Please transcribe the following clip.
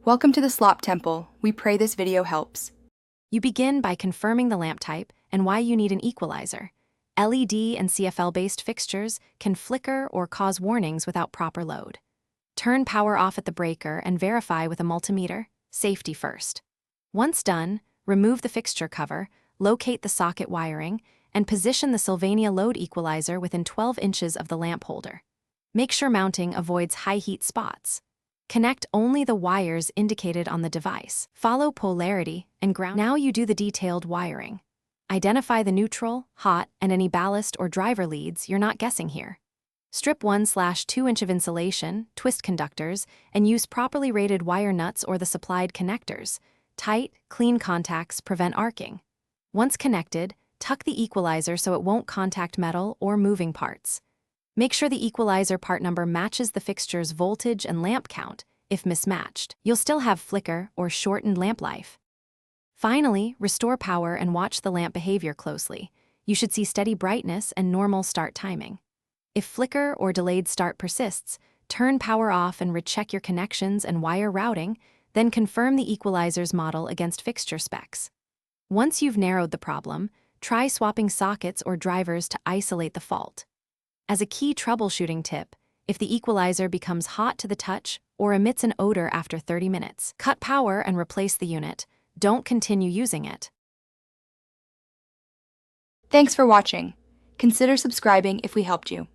Welcome to the Slop Temple. We pray this video helps. You begin by confirming the lamp type and why you need an equalizer. LED and CFL-based fixtures can flicker or cause warnings without proper load. Turn power off at the breaker and verify with a multimeter. Safety first. Once done, remove the fixture cover, locate the socket wiring, and position the Sylvania Load Equalizer within 12 inches of the lamp holder. Make sure mounting avoids high heat spots. Connect only the wires indicated on the device. Follow polarity and ground. Now you do the detailed wiring. Identify the neutral, hot, and any ballast or driver leads you're not guessing here. Strip 1/2 inch of insulation, twist conductors, and use properly rated wire nuts or the supplied connectors. Tight, clean contacts prevent arcing. Once connected, tuck the equalizer so it won't contact metal or moving parts. Make sure the equalizer part number matches the fixture's voltage and lamp count. If mismatched, you'll still have flicker or shortened lamp life. Finally, restore power and watch the lamp behavior closely. You should see steady brightness and normal start timing. If flicker or delayed start persists, turn power off and recheck your connections and wire routing, then confirm the equalizer's model against fixture specs. Once you've narrowed the problem, try swapping sockets or drivers to isolate the fault. As a key troubleshooting tip, if the equalizer becomes hot to the touch or emits an odor after 30 minutes, cut power and replace the unit. Don't continue using it. Thanks for watching. Consider subscribing if we helped you.